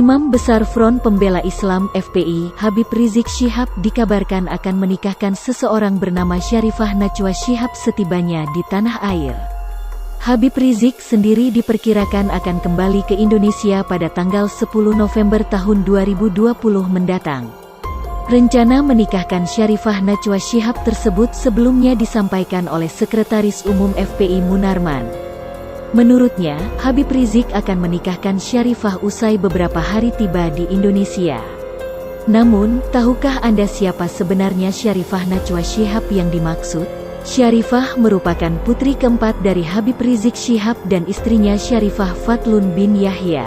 Imam Besar Front Pembela Islam FPI, Habib Rizik Syihab dikabarkan akan menikahkan seseorang bernama Syarifah Najwa Shihab setibanya di tanah air. Habib Rizik sendiri diperkirakan akan kembali ke Indonesia pada tanggal 10 November tahun 2020 mendatang. Rencana menikahkan Syarifah Najwa Shihab tersebut sebelumnya disampaikan oleh Sekretaris Umum FPI Munarman. Menurutnya, Habib Rizik akan menikahkan Syarifah usai beberapa hari tiba di Indonesia. Namun, tahukah Anda siapa sebenarnya Syarifah Najwa Shihab yang dimaksud? Syarifah merupakan putri keempat dari Habib Rizik Syihab dan istrinya Syarifah Fatlun bin Yahya.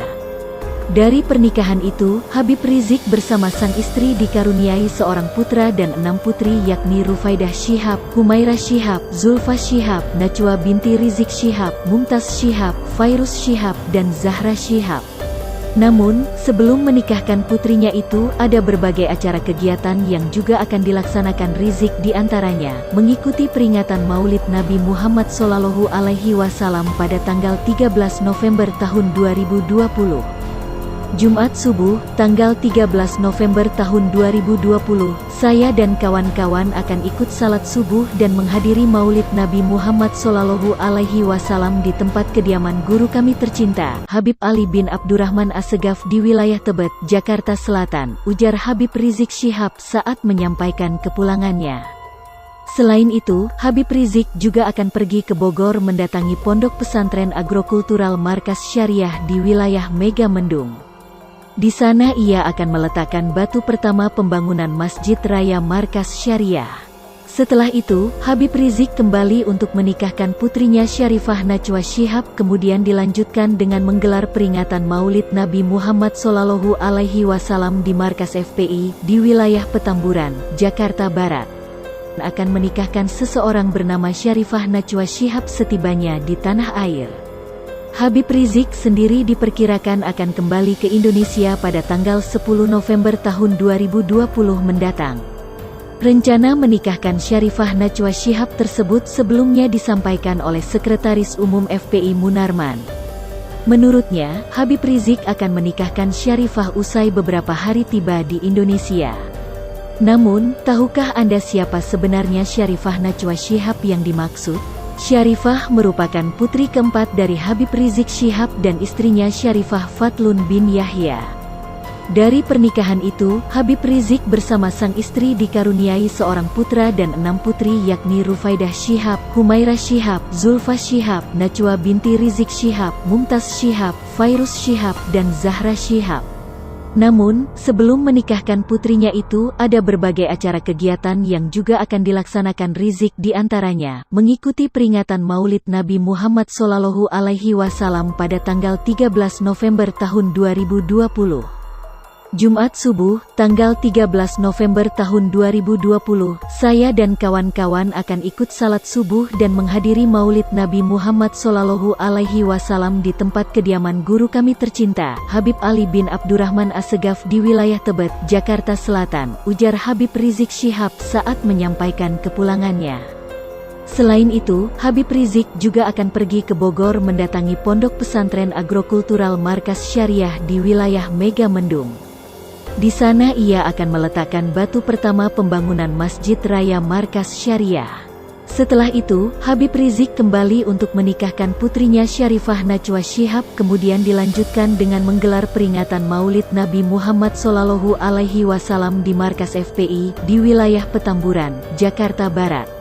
Dari pernikahan itu, Habib Rizik bersama sang istri dikaruniai seorang putra dan 6 putri yakni Rufaidah Syihab, Humairah Syihab, Zulfa Syihab, Najwa binti Rizik Syihab, Mumtaz Syihab, Fairuz Syihab, dan Zahra Syihab. Namun, sebelum menikahkan putrinya itu, ada berbagai acara kegiatan yang juga akan dilaksanakan Rizik di antaranya, mengikuti peringatan Maulid Nabi Muhammad SAW pada tanggal 13 November tahun 2020. Jumat subuh, tanggal 13 November tahun 2020, saya dan kawan-kawan akan ikut salat subuh dan menghadiri Maulid Nabi Muhammad SAW di tempat kediaman guru kami tercinta, Habib Ali bin Abdurrahman Assegaf di wilayah Tebet, Jakarta Selatan, ujar Habib Rizik Syihab saat menyampaikan kepulangannya. Selain itu, Habib Rizik juga akan pergi ke Bogor mendatangi Pondok Pesantren Agrokultural Markas Syariah di wilayah Megamendung. Di sana ia akan meletakkan batu pertama pembangunan Masjid Raya Markas Syariah. Setelah itu, Habib Rizik kembali untuk menikahkan putrinya Syarifah Najwa Shihab, kemudian dilanjutkan dengan menggelar peringatan Maulid Nabi Muhammad SAW di Markas FPI di wilayah Petamburan, Jakarta Barat. Akan menikahkan seseorang bernama Syarifah Najwa Shihab setibanya di tanah air. Habib Rizik sendiri diperkirakan akan kembali ke Indonesia pada tanggal 10 November tahun 2020 mendatang. Rencana menikahkan Syarifah Najwa Shihab tersebut sebelumnya disampaikan oleh Sekretaris Umum FPI Munarman. Menurutnya, Habib Rizik akan menikahkan Syarifah usai beberapa hari tiba di Indonesia. Namun, tahukah Anda siapa sebenarnya Syarifah Najwa Shihab yang dimaksud? Syarifah merupakan putri keempat dari Habib Rizik Syihab dan istrinya Syarifah Fatlun bin Yahya. Dari pernikahan itu, Habib Rizik bersama sang istri dikaruniai seorang putra dan 6 putri yakni Rufaidah Syihab, Humairah Syihab, Zulfa Syihab, Najwa binti Rizik Syihab, Mumtaz Syihab, Fairuz Syihab, dan Zahra Syihab. Namun, sebelum menikahkan putrinya itu, ada berbagai acara kegiatan yang juga akan dilaksanakan Rizik di antaranya, mengikuti peringatan Maulid Nabi Muhammad SAW pada tanggal 13 November tahun 2020. Jumat subuh, tanggal 13 November tahun 2020, saya dan kawan-kawan akan ikut salat subuh dan menghadiri Maulid Nabi Muhammad SAW di tempat kediaman guru kami tercinta, Habib Ali bin Abdurrahman Assegaf di wilayah Tebet, Jakarta Selatan, ujar Habib Rizik Syihab saat menyampaikan kepulangannya. Selain itu, Habib Rizik juga akan pergi ke Bogor mendatangi Pondok Pesantren Agrokultural Markas Syariah di wilayah Megamendung. Di sana ia akan meletakkan batu pertama pembangunan Masjid Raya Markas Syariah. Setelah itu, Habib Rizik kembali untuk menikahkan putrinya Syarifah Najwa Shihab, kemudian dilanjutkan dengan menggelar peringatan Maulid Nabi Muhammad SAW di Markas FPI di wilayah Petamburan, Jakarta Barat.